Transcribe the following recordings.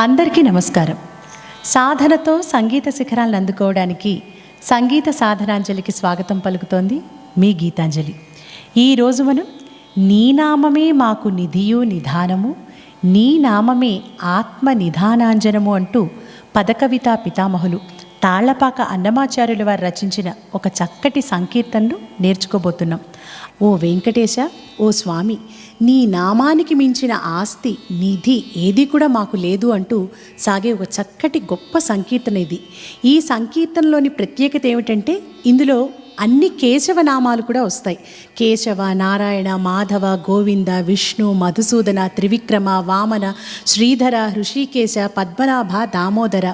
అందరికీ నమస్కారం. సాధనతో సంగీత శిఖరాలను అందుకోవడానికి సంగీత సాధనాంజలికి స్వాగతం పలుకుతోంది మీ గీతాంజలి. ఈరోజు మనం నీ నామమే మాకు నిధియు నిధానము, నీ నామమే ఆత్మ నిధానాంజనము అంటూ పదకవితా పితామహులు తాళ్లపాక అన్నమాచార్యుల వారు రచించిన ఒక చక్కటి సంకీర్తనను నేర్చుకోబోతున్నాం. ఓ వెంకటేశ, ఓ స్వామి, నీ నామానికి మించిన ఆస్తి నిధి ఏది కూడా మాకు లేదు అంటూ సాగే ఒక చక్కటి గొప్ప సంకీర్తన ఇది. ఈ సంకీర్తనలోని ప్రత్యేకత ఏమిటంటే ఇందులో అన్ని కేశవ నామాలు కూడా వస్తాయి. కేశవ, నారాయణ, మాధవ, గోవింద, విష్ణు, మధుసూదన, త్రివిక్రమ, వామన, శ్రీధర, హృషికేశ, పద్మనాభ, దామోదర,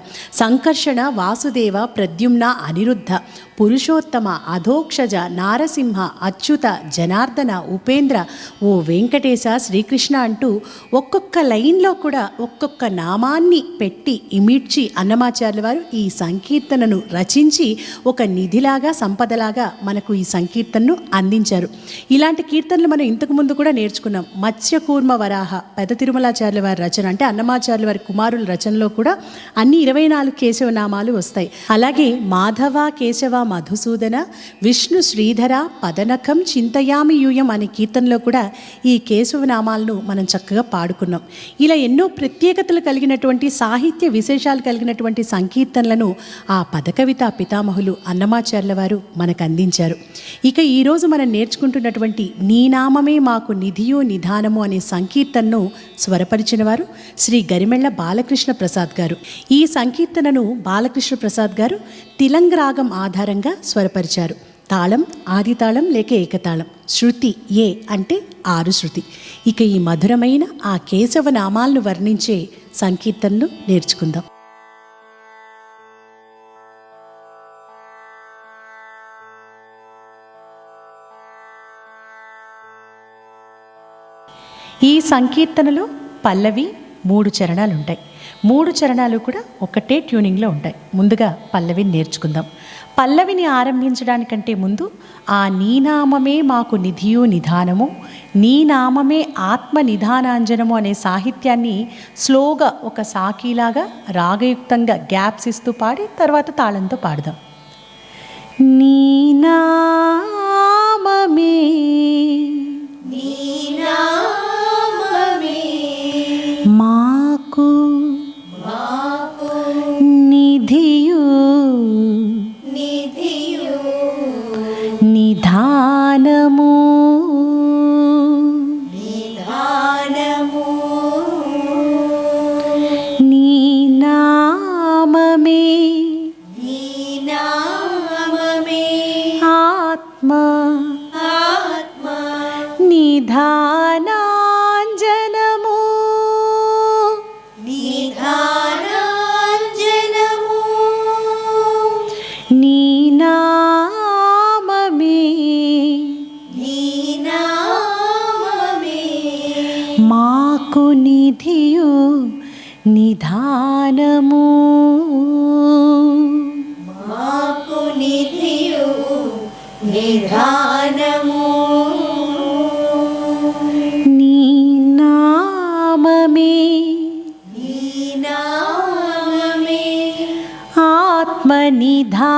సంకర్షణ, వాసుదేవ, ప్రద్యుమ్న, అనిరుద్ధ, పురుషోత్తమ, అధోక్షజ, నారసింహ, అచ్యుత, జనార్దన, ఉపేంద్ర, ఓ వెంకటేశ, శ్రీకృష్ణ అంటూ ఒక్కొక్క లైన్లో కూడా ఒక్కొక్క నామాన్ని పెట్టి ఇమిడ్చి అన్నమాచార్యుల వారు ఈ సంకీర్తనను రచించి ఒక నిధిలాగా సంపదలాగా మనకు ఈ సంకీర్తనను అందించారు. ఇలాంటి కీర్తనలు మనం ఇంతకుముందు కూడా నేర్చుకున్నాం. మత్స్యకూర్మ వరాహ పెద తిరుమలాచార్యుల వారి రచన, అంటే అన్నమాచార్యుల వారి కుమారుల రచనలో కూడా అన్ని 24 కేశవనామాలు వస్తాయి. అలాగే మాధవ, కేశవ, మధుసూదన, విష్ణు, శ్రీధర, పదనఖం, చింతయామి యూయం అనే కీర్తనలో కూడా ఈ కేశవనామాలను మనం చక్కగా పాడుకున్నాం. ఇలా ఎన్నో ప్రత్యేకతలు కలిగినటువంటి సాహిత్య విశేషాలు కలిగినటువంటి సంకీర్తనలను ఆ పదకవితా పితామహులు అన్నమాచార్యుల వారు మనకు అందించారు. ఇక ఈరోజు మనం నేర్చుకుంటున్నటువంటి నీ నామమే మాకు నిధియు నిధానము అనే సంకీర్తనను స్వరపరిచిన వారు శ్రీ గరిమెళ్ల బాలకృష్ణ ప్రసాద్ గారు. ఈ సంకీర్తనను బాలకృష్ణ ప్రసాద్ గారు తిలంగ రాగం ఆధారంగా స్వరపరిచారు. తాళం ఆది తాళం లేక ఏకతాళం, శృతి ఏ అంటే 6 శృతి. ఇక ఈ మధురమైన ఆ కేశవ నామాలను వర్ణించే సంకీర్తనను నేర్చుకుందాం. ఈ సంకీర్తనలో పల్లవి 3 చరణాలు ఉంటాయి. 3 చరణాలు కూడా ఒకటే ట్యూనింగ్లో ఉంటాయి. ముందుగా పల్లవిని నేర్చుకుందాం. పల్లవిని ఆరంభించడానికంటే ముందు ఆ నీ నామమే మాకు నిధియు నిధానము, నీ నామమే ఆత్మ నిధానాంజనము అనే సాహిత్యాన్ని స్లోగా ఒక సాకీలాగా రాగయుక్తంగా గ్యాప్స్ ఇస్తూ పాడి తర్వాత తాళంతో పాడదాం. నీ నామమే మాకు నిధియు నిధానము, నీ నామమే ఆత్మ నిధానాంజనము, నీ నామమే మాకు నిధియు నిధానము, నీ నామమే ఆత్మ నిధానాంజనము,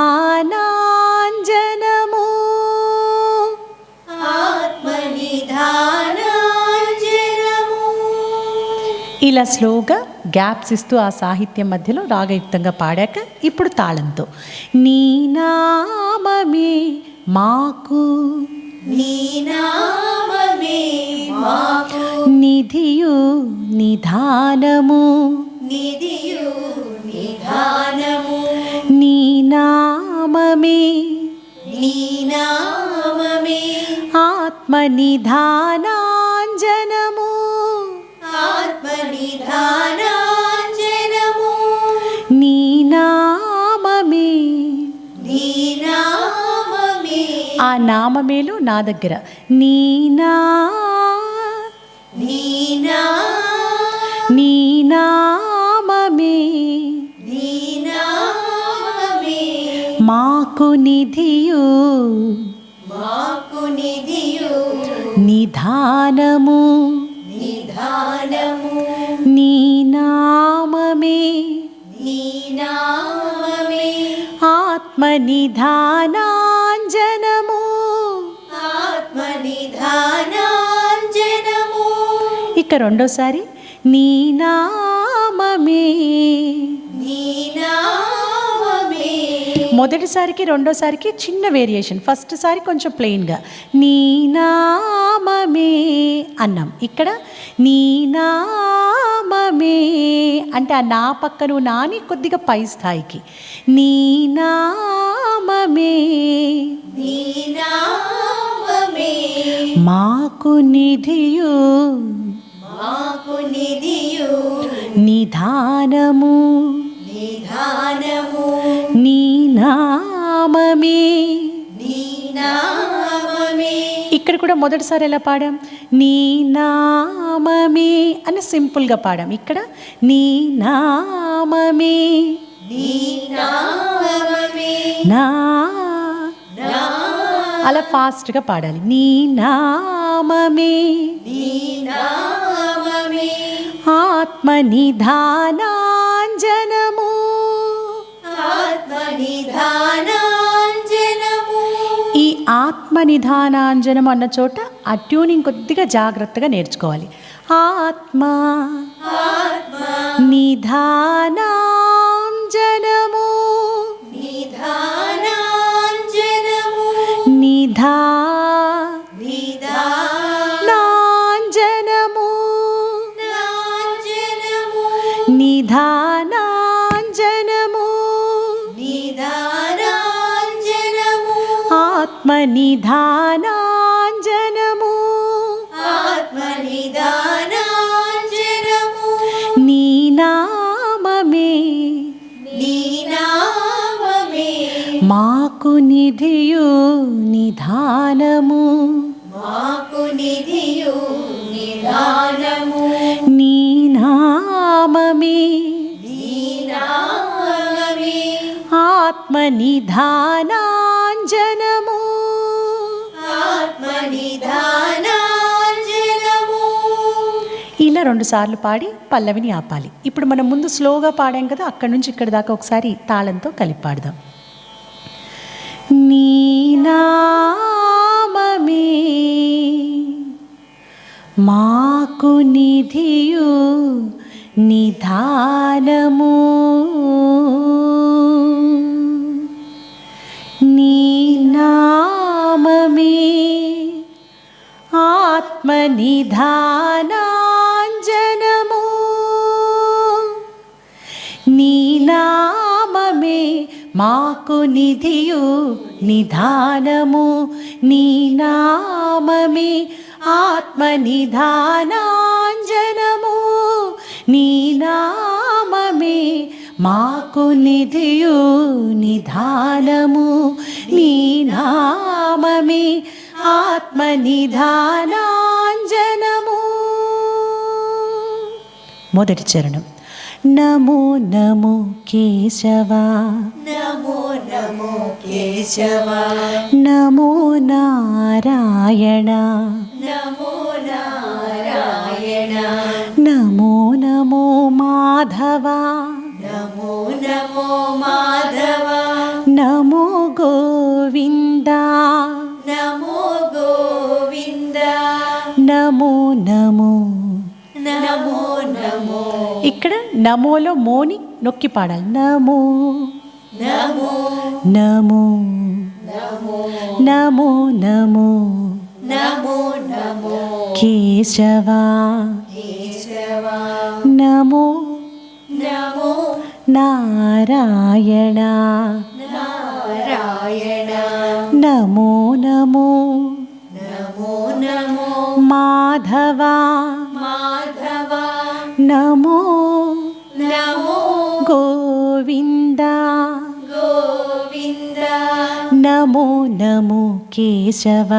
ఇలా స్లోగా గ్యాప్స్ ఇస్తూ ఆ సాహిత్యం మధ్యలో రాగయుక్తంగా పాడాక ఇప్పుడు తాళంతో నీ నామమే మాకు నిధియు నిధానము, నీ నామమే ఆత్మ నిధానాంజనము, నీ నామమే. ఆ నామమేలు నా దగ్గర నీ నామమే మాకు నిధియు నిధానము, నీ నామమే ఆత్మనిధానాంజనము ఆత్మనిధానాంజనము. ఇక రెండోసారి నీ నామమే. నీ నామమే. మొదటిసారికి రెండోసారికి చిన్న వేరియేషన్. ఫస్ట్ సారి కొంచెం ప్లెయిన్గా నీ నామమే అన్నాం. ఇక్కడ నీ నామమే అంటే ఆ నా పక్కను నాని కొద్దిగా పై స్థాయికి నీ నామమే. నీ నామమే. మాకు నిధియు మాకు నిధియు. నిధానము నిధానము. నీ నామమే. నీ నామమే. ఇక్కడ కూడా మొదటిసారి ఎలా పాడాం నీ నామమే అని సింపుల్గా పాడాం. ఇక్కడ నీ నామమే. నీ నామమే. నా నా అలా ఫాస్ట్గా పాడాలి. నీ నామమే. నీ నామమే. ఆత్మనిధానాంజనము ఆత్మనిధానాంజనము. ఈ ఆత్మనిధానాంజనం అన్న చోట ఆ ట్యూనింగ్ కొద్దిగా జాగ్రత్తగా నేర్చుకోవాలి. ఆత్మ ఆత్మ నిధానాంజనము నిధానాంజనము. నిధా నిధానాంజనము. నాంజనము నిధానాంజనము నిధానాంజనము. ఆత్మనిధానాంజనము ఆత్మనిధానాంజనము. నీ నామమే. నీ నామమే. మాకు నిధియు నిధానము మాకు నిధియు నిధానము. నీ నామమే. నీ నామమే. ఆత్మనిధానాంజనము ఆత్మనిధానాంజనము. ఇలా 2 సార్లు పాడి పల్లవిని ఆపాలి. ఇప్పుడు మనం ముందు స్లోగా పాడాం కదా, అక్కడి నుంచి ఇక్కడి దాకా ఒకసారి తాళంతో కలిపి పాడదాం. నీ నామమే మాకు నిధియు నిధానము నీ నామమే. ఆత్మనిధానాంజనము నీ నామమే. మాకు నిధియు నిధానము నీ నామమే. ఆత్మనిధానాంజనము నీ నామమే. మాకు నిధియు నిధానము నీ నామమే. ఆత్మనిధానాంజనము. మొదటి చరణం నమో నమో కేశవ. నమో నమో కేశవ. నమో నారాయణ. నమో నారాయణ. నమో నమో మాధవ. నమో నమో మాధవ. నమో గోవింద. నమో గోవింద. నమో నమో. నమో నమో. ఇక్కడ నమోలో మోని నొక్కి పాడాలి. నమో నమో నమో నమో నమో నమో నమో నమో కేశవ. కేశవ. నమో నమో నారాయణ. నారాయణ. నమో నమో నమో నమో మాధవ. మాధవ. నమో నమో గోవింద. గోవింద. నమో నమో కేశవ.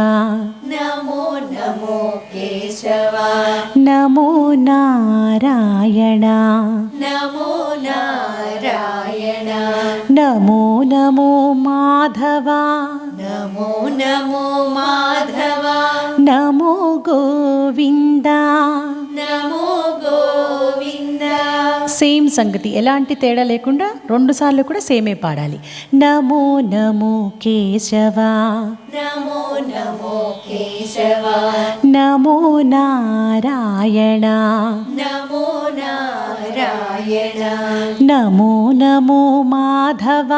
నమో నమో కేశవ. నమో నారాయణ. నమో నారాయణ. నమో నమో మాధవ. నమో నమో మాధవ. నమో గోవింద. నమో గోవింద. సేమ్ సేమ్ సంగతి, ఎలాంటి తేడా లేకుండా 2 సార్లు కూడా సేమే పాడాలి. నమో నమో కేశవ, నమో నమో కేశవ, నమో నారాయణ, నమో నారాయణ, నమో నమో మాధవ,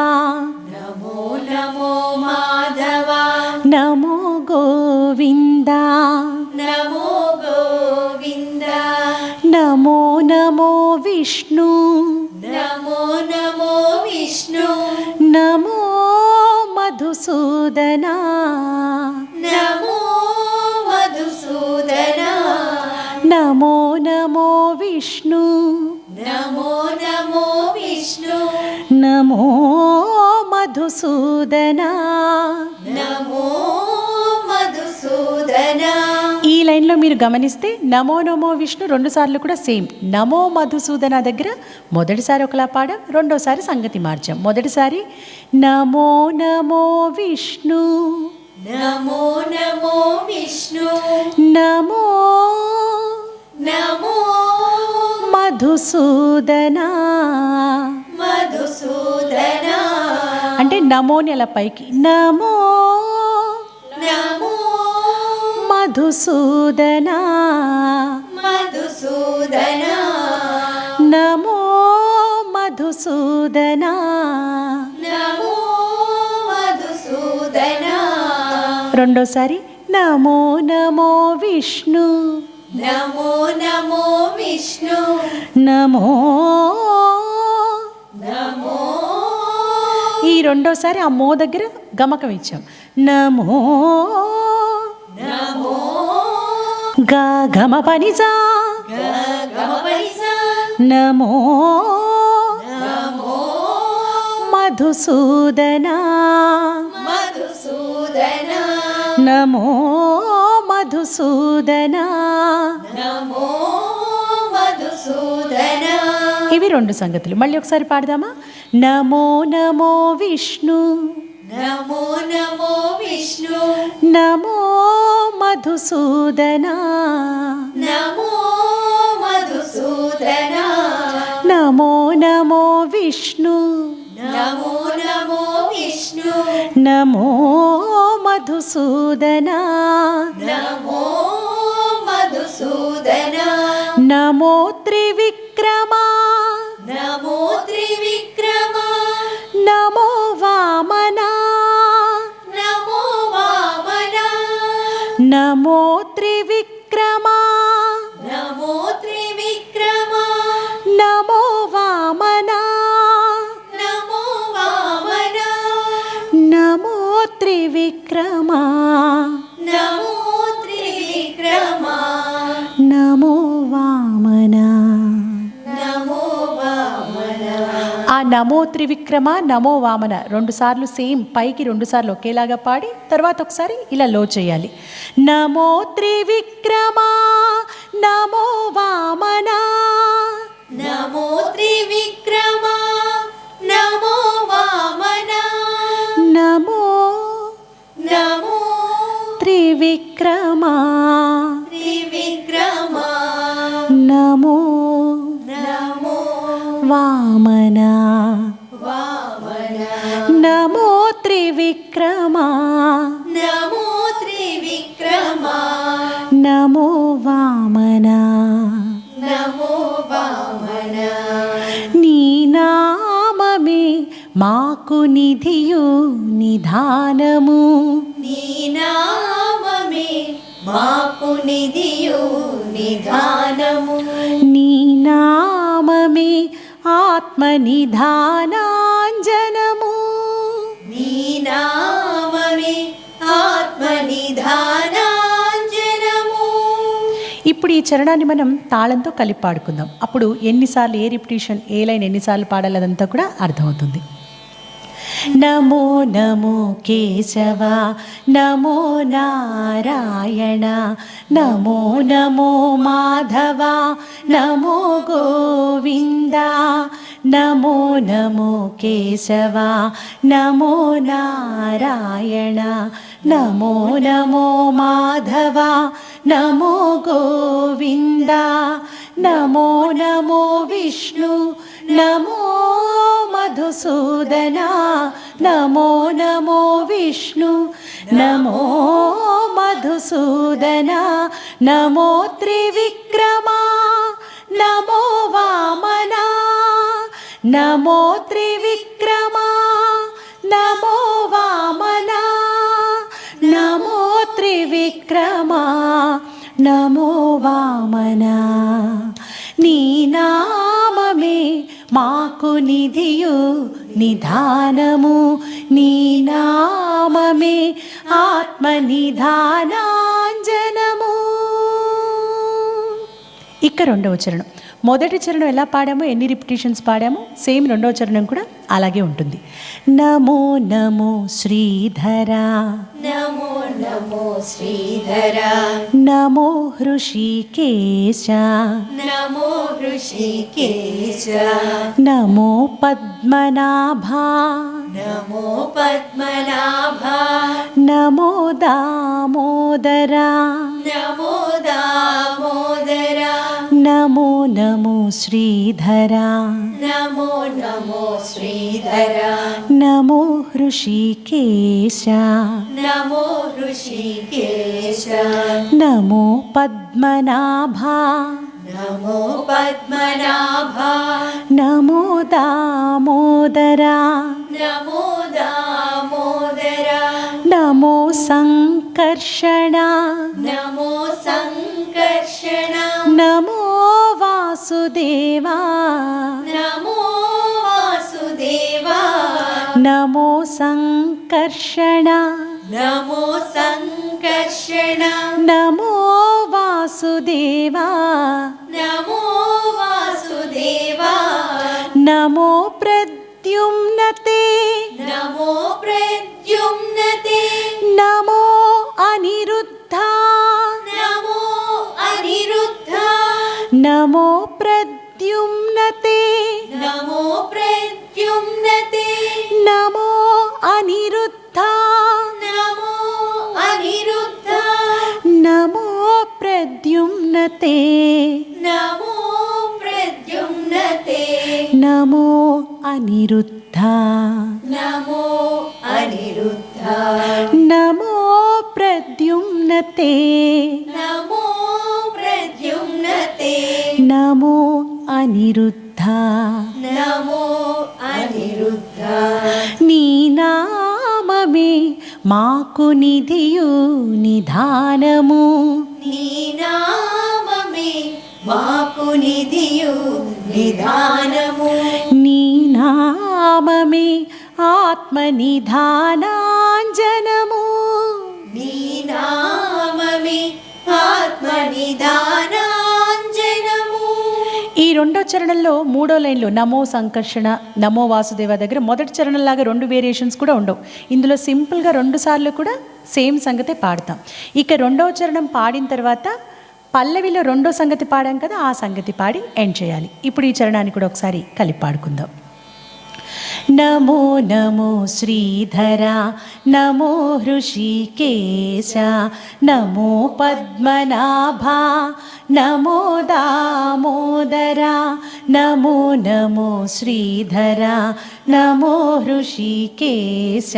నమో నమో మాధవ, నమో గోవింద, నమో గోవింద, నమో నమో విష్ణు, నమో నమో విష్ణు, నమో మధుసూదన, నమో మధుసూదన, నమో నమో విష్ణు, నమో నమో విష్ణు, నమో మధుసూదన. నమో మధుసూదన. ఈ లైన్లో మీరు గమనిస్తే నమో నమో విష్ణు 2 సార్లు కూడా సేమ్. నమో మధుసూదన దగ్గర మొదటిసారి ఒకలా పాడాం, రెండోసారి సంగతి మార్చాం. మొదటిసారి నమో నమో విష్ణు, నమో నమో విష్ణు, నమో నమో మధుసూదన. మధుసూదన. అంటే నమోని అలా పైకి, నమో నమో మధుసూదన, మధుసూదన, నమో మధుసూదన, నమో మధుసూదన. రెండోసారి నమో నమో విష్ణు, నమో నమో విష్ణు, నమో. నమో. ఈ రెండోసారి ఆ మో దగ్గర గమకం ఇచ్చాం. నమో నమో గా గమ పనిజా, గమపనిసా. నమో నమో మధుసూదన, మధుసూదన, నమో మధుసూదన. నమో మధుసూదన. ఇవి 2 సంగతులు. మళ్ళీ ఒకసారి పాడదామా? నమో నమో విష్ణు, నమో నమో విష్ణు, నమో మధుసూదన, నమో మధుసూదన, నమో నమో విష్ణు, నమో నమో విష్ణు, నమో మధుసూదన, నమో మధుసూదన, నమో త్రివిక్రమ, నమో త్రివిక్రమ, నమో వామన, నమో వామన, నమో త్రివిక్రమ, నమో త్రివిక్రమ, నమో వామన, నమో వామన, నమో త్రివిక్రమ, నమో త్రివిక్రమ, నమో వామన. నమో వామన. ఆ నమో త్రివిక్రమ, నమో వామన 2 సార్లు సేమ్, పైకి 2 సార్లు ఒకేలాగా పాడి తర్వాత ఒకసారి ఇలా లో చేయాలి. నమో త్రివిక్రమ, నమో వామన, నమో త్రివిక్రమ, నమో వామన, నమో నమో త్రివిక్రమ, త్రివిక్రమ, నమో నమో వామన, వామన, నమో త్రివిక్రమ, నమో త్రివిక్రమ, నమో వామన. నమో వామన. నీ నామమే మాకు నిధియు నిధానము, నీ నామమే మాకు నిధియు నిధానము, నీ నామమే ఆత్మ నిధానాంజనము, నీ నామమే ఆత్మ నిధానాంజనము. ఇప్పుడు ఈ చరణాన్ని మనం తాళంతో కలిపి పాడుకుందాం. అప్పుడు ఎన్నిసార్లు ఏ రిపిటేషన్, ఏ లైన్ ఎన్నిసార్లు పాడాలి అదంతా కూడా అర్థమవుతుంది. నమో నమో కేశవ, నమో నారాయణ, నమో నమో మాధవ, నమో గోవింద, నమో నమో కేశవ, నమో నారాయణ, నమో నమో మాధవ, నమో గోవింద, నమో నమో విష్ణు, నమో మధుసూదన నమో నమో విష్ణు నమో మధుసూదన నమో త్రివిక్రమా నమో వామనా నమో త్రివిక్రమా నమో వామనా నమో త్రివిక్రమా నమో వామనా నీ నామమే మాకు నిధియు నిధానము నీ నామమే ఆత్మ నిధానాంజనము. ఇక రెండవ చరణం. మొదటి చరణం ఎలా పాడామో, ఎన్ని రిపిటేషన్స్ పాడామో, సేమ్ రెండవ చరణం కూడా అలాగే ఉంటుంది. నమో నమో శ్రీధర నమో నమో శ్రీధర నమో హృషికేశ నమో ఋషికేశ నమో పద్మనాభ నమో పద్మనాభ నమో దామోదర నమో దామోదర నమో నమో శ్రీధర నమో నమో శ్రీధర నమో హృషికేశ నమో ఋషికేశ నమో పద్మనాభ నమో పద్మనాభ నమో దామోదర నమో దామోదర నమో సంకర్షణ నమో సంకర్షణ నమో వాసుదేవా నమో వాసుదేవా నమో సంకర్షణ నమో సంకర్షణ నమో వాసుదేవా నమో వాసుదేవా నమో ప్రద్యుమ్నతే నమో ప్రద్యుమ్నతే నమో అనిరుద్ధ నమో అనిరుద్ధ నమో ప్రద్యుమ్నతే నమో ప్రద్యుమ్నతే నమో అనిరుద్ధ నమో అనిరుద్ధ నమో ప్రద్యుమ్నతే నమో ప్రద్యుమ్నతే నమో అనిరుద్ధ నమో అనిరుద్ధ నమో ప్రద్యుమ్నతే నమో ప్రద్యుమ్నతే నమో అనిరుద్ధ నమో అనిరుద్ధ నీ నామమే మాకు నిధియు నిధానము నీ నామమే మాకు నిధియు నిధానము నీ నామమే ఆత్మ నిధానాంజనము నీ నామమే ఆత్మ నిధానాంజనము. ఈ రెండో చరణంలో మూడో లైన్లో నమో సంకర్షణ నమో వాసుదేవ దగ్గర మొదటి చరణంలాగా రెండు వేరియేషన్స్ కూడా ఉండవు. ఇందులో సింపుల్గా 2 సార్లు కూడా సేమ్ సంగతే పాడతాం. ఇక రెండవ చరణం పాడిన తర్వాత పల్లవిలో రెండో సంగతి పాడాం కదా, ఆ సంగతి పాడి ఎండ్ చేయాలి. ఇప్పుడు ఈ చరణాన్ని కూడా ఒకసారి కలిపి పాడుకుందాం. నమో నమో శ్రీధర నమో హృషికేశ నమో పద్మనాభ నమో దామోదర నమో నమో శ్రీధర నమో హృషికేశ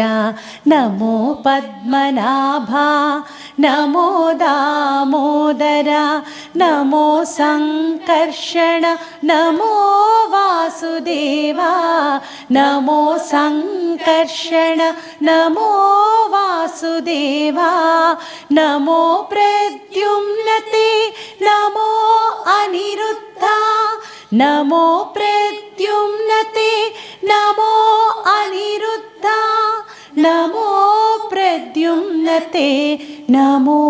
నమో పద్మనాభ నమో దామోదర నమో సంకర్షణ నమో వాసుదేవా నమో సంకర్షణ నమో వాసుదేవా నమో ప్రద్యుమ్నతే నమో అనిరుద్ధ నమో ప్రద్యుమ్నతే నమో అనిరుద్ధ నమో ప్రద్యుమ్నతే నమో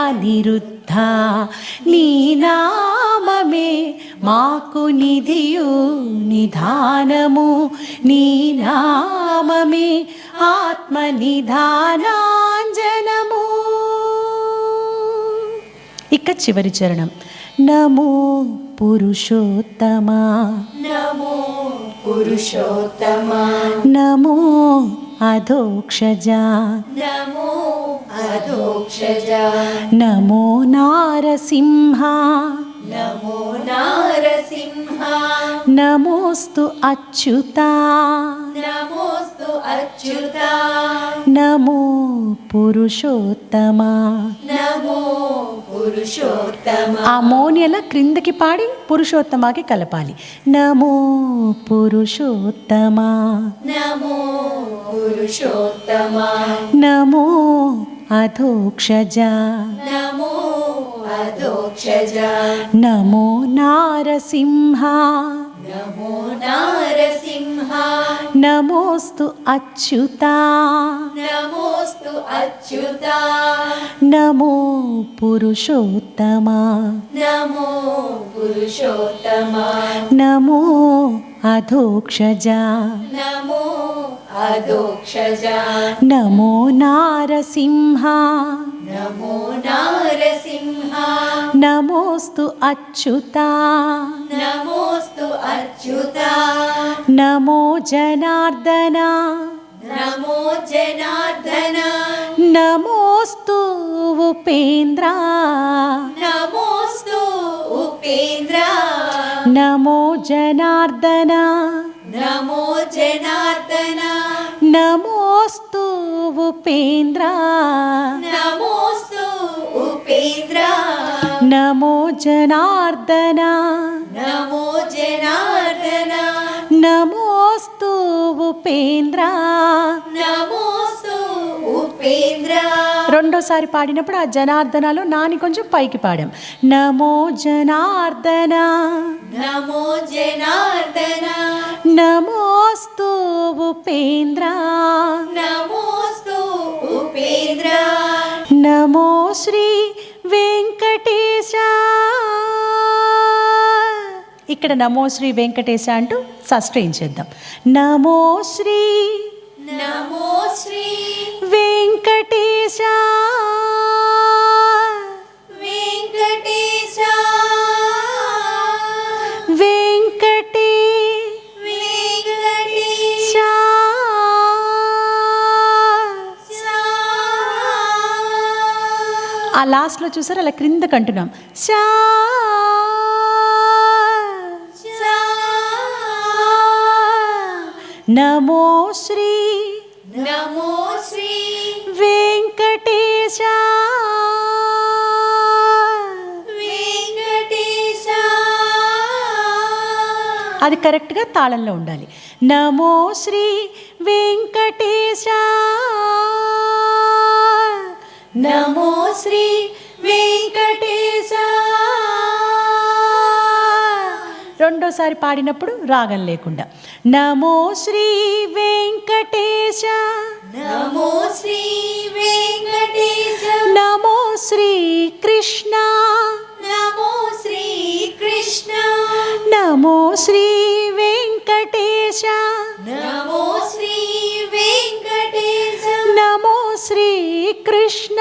అనిరుద్ధ నీ నామమే మాకు నిధియు నిధానము నీ నామమే ఆత్మ నిధానాంజనము. ఇక చివరి చరణం. నమో పురుషోత్తమా నమో పురుషోత్తమా నమో అధోక్షజా నమో అధోక్షజ నమో నారసింహ నమో నారసింహ నమోస్తు అచ్యుతా నమోస్తు అచ్యుతా నమో పురుషోత్తమా. నమో పురుషోత్తమ. ఆ మోనియల క్రిందకి పాడి పురుషోత్తమాకి కలపాలి. నమో పురుషోత్తమా నమో పురుషోత్తమ. నమో అధోక్షజ నమో అధోక్షజ. నమో నారసింహ నమో నారసింహ. నమోస్తు అచ్యుతా నమోస్తు అచ్యుతా నమో పురుషోత్తమా నమో పురుషోత్తమ. నమో అధోక్షజ నమో అధోక్షజ. నమో నారసింహ నమో నారసింహ. నమోస్తు అచ్యుతా నమోస్తు అచ్యుతా నమో జనార్దన నమో జనార్దన. నమోస్తు ఉపేంద్ర నమోస్తు ఉపేంద్ర. నమో జనార్దన నమో జనార్దన. నమోస్తు ఉపేంద్ర నమోస్తు ఉపేంద్ర. నమో జనార్దన నమో జనార్దన. నమోస్తు ఉపేంద్ర. నమోస్తు ఉపేంద్ర. రెండోసారి పాడినప్పుడు ఆ జనార్దనలో నాని కొంచెం పైకి పాడాం. నమో జనార్దన నమో జనార్దన. నమోస్తు ఉపేంద్ర. నమోస్తు ఉపేంద్ర. నమో శ్రీ వెంకటేశ. ఇక్కడ నమో శ్రీ వెంకటేశ అంటూ సస్టైన్ చేద్దాం. నమో శ్రీ నమో శ్రీ వెంకటేశ. వెంకటేశ. వెంకటే వెంకటేశ. ఆ లాస్ట్లో చూసారు అలా క్రిందకు అంటున్నాం. శా నమో శ్రీ నమో శ్రీ వెంకటేశ. వెంకటేశ. అది కరెక్ట్గా తాళంలో ఉండాలి. నమో శ్రీ వెంకటేశ. నమో శ్రీ వెంకటేశ. రెండోసారి పాడినప్పుడు రాగం లేకుండా. నమో శ్రీ వెంకటేశ. నమో శ్రీ వెంకటేశ. నమో శ్రీ కృష్ణ. నమో శ్రీ కృష్ణ. నమో శ్రీ వెంకటేశ. నమో శ్రీ వెంకటేశ. నమో శ్రీ కృష్ణ.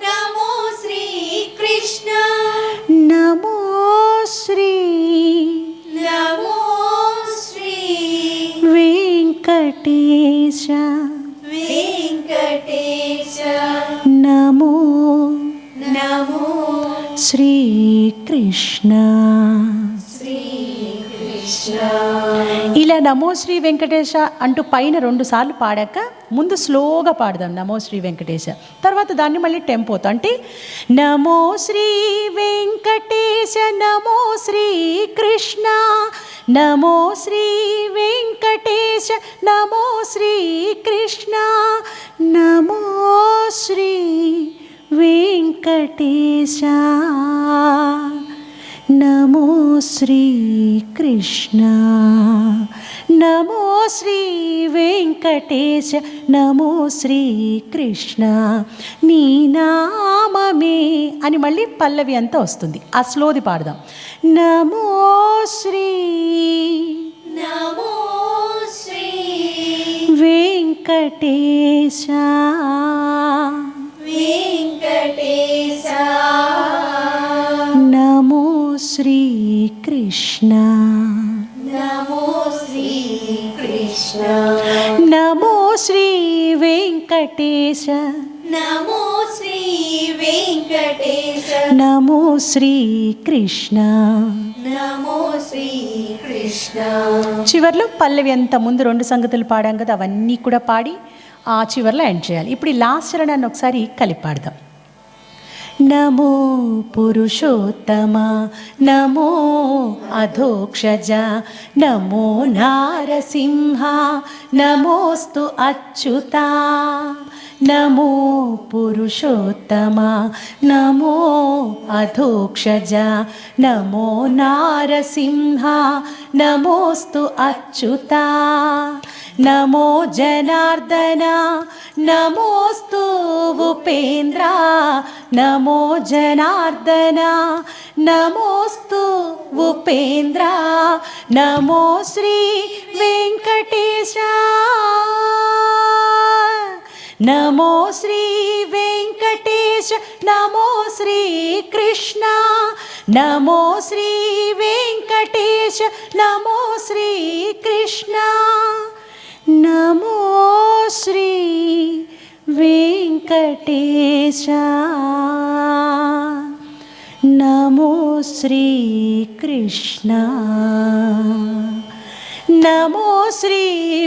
నమో శ్రీ కృష్ణ. నమో శ్రీ నమో శ్రీ వెంకటేశ. వెంకటేశ. నమో నమో శ్రీకృష్ణ. శ్రీ కృష్ణ. ఇలా నమో శ్రీ వెంకటేశ అంటూ పైన 2 సార్లు పాడాక ముందు స్లోగా పాడదాం నమో శ్రీ వెంకటేశ. తర్వాత దాన్ని మళ్ళీ టెంపోతో అంటే నమో శ్రీ వెంకటేశ. నమో శ్రీ కృష్ణ. నమో శ్రీ వెంకటేశ. నమో శ్రీ కృష్ణ. నమో శ్రీ వెంకటేశ. నమో శ్రీ కృష్ణ. నమో శ్రీ వెంకటేశ. నమో శ్రీ కృష్ణ. నీ నామమే అని మళ్ళీ పల్లవి అంతా వస్తుంది. ఆ స్లోది పాడదాం. నమో శ్రీ నమో శ్రీ వెంకటేశ. వెంకటేశ. నమో శ్రీ కృష్ణ. నమో శ్రీ కృష్ణ. కృష్ణ నమో శ్రీ వెంకటేశ నమో శ్రీ వెంకటేశ నమో శ్రీ కృష్ణ. నమో శ్రీ కృష్ణ. చివర్లో పల్లవి అంత ముందు 2 సంగతులు పాడాం కదా, అవన్నీ కూడా పాడి ఆ చివర్లో ఎండ్ చేయాలి. ఇప్పుడు ఈ లాస్ట్ చరణాన్ని ఒకసారి కలిపి పాడదాం. నమో పురుషోత్తమ నమో అధోక్షజ నమో నారసింహ నమోస్తు అచ్యుత. నమో పురుషోత్తమ నమో అధోక్షజ నమో నారసింహ నమోస్తు అచ్యుత. నమో జనార్దన నమోస్తు ఉపేంద్ర. నమో జనార్దన నమోస్తు ఉపేంద్ర. నమో శ్రీ వెంకటేశ నమో శ్రీ వెంకటేశ. నమో శ్రీ కృష్ణ. నమో శ్రీ వెంకటేశ. నమో శ్రీ కృష్ణ. నమో శ్రీ వెంకటేశ. నమో శ్రీ కృష్ణ. నమో శ్రీ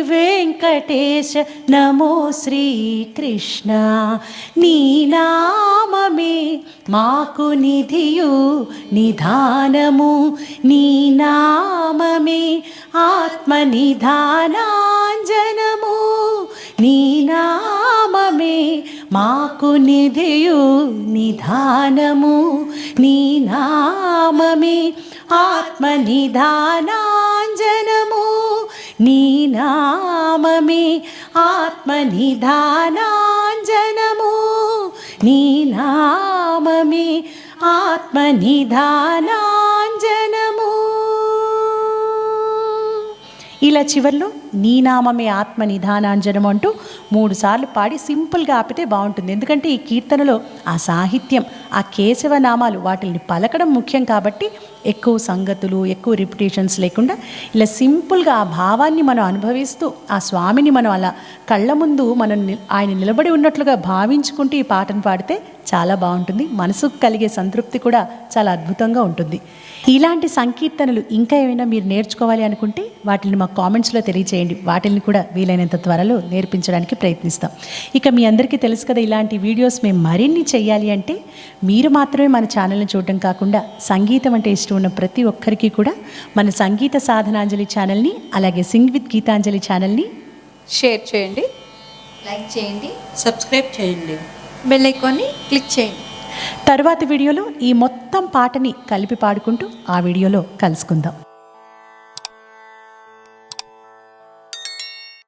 వెంకటేశ. నమో శ్రీ కృష్ణ. నీ నామమే మాకు నిధియు నిధానము. నీ నామమే ఆత్మ నిధానాంజనము. నీ నామమే మాకు నిధియు నిధానము. నీ నామమే ఆత్మ నిధానాంజనము. నీ నామమే ఆత్మ నిధానాంజనము. నీ నామమే ఆత్మ నిధానాంజనము. ఇలా చివర్లో నీ నామమే ఆత్మ నిధానాంజనం అంటూ 3 సార్లు పాడి సింపుల్గా ఆపితే బాగుంటుంది. ఎందుకంటే ఈ కీర్తనలో ఆ సాహిత్యం, ఆ కేశవ నామాలు వాటిని పలకడం ముఖ్యం కాబట్టి ఎక్కువ సంగతులు, ఎక్కువ రిపిటేషన్స్ లేకుండా ఇలా సింపుల్గా ఆ భావాన్ని మనం అనుభవిస్తూ ఆ స్వామిని మనం అలా కళ్ళ ముందు మనం ఆయన నిలబడి ఉన్నట్లుగా భావించుకుంటూ ఈ పాటను పాడితే చాలా బాగుంటుంది. మనసుకు కలిగే సంతృప్తి కూడా చాలా అద్భుతంగా ఉంటుంది. ఇలాంటి సంకీర్తనలు ఇంకా ఏమైనా మీరు నేర్చుకోవాలి అనుకుంటే వాటిని మా కామెంట్స్లో తెలియచేయండి. వాటిని కూడా వీలైనంత త్వరలో నేర్పించడానికి ప్రయత్నిస్తాం. ఇక మీ అందరికీ తెలుసు కదా, ఇలాంటి వీడియోస్ మేము మరిన్ని చేయాలి అంటే మీరు మాత్రమే మన ఛానల్ని చూడటం కాకుండా సంగీతం అంటే ఇష్టం ఉన్న ప్రతి ఒక్కరికి కూడా మన సంగీత సాధనాంజలి ఛానల్ని, అలాగే సింగ్ విత్ గీతాంజలి ఛానల్ని షేర్ చేయండి, లైక్ చేయండి, సబ్స్క్రైబ్ చేయండి, బెల్ ఐకాన్ని క్లిక్ చేయండి. తర్వాత వీడియోలో ఈ మొత్తం పాటని కలిపి పాడుకుంటూ ఆ వీడియోలో కలుసుకుందాం.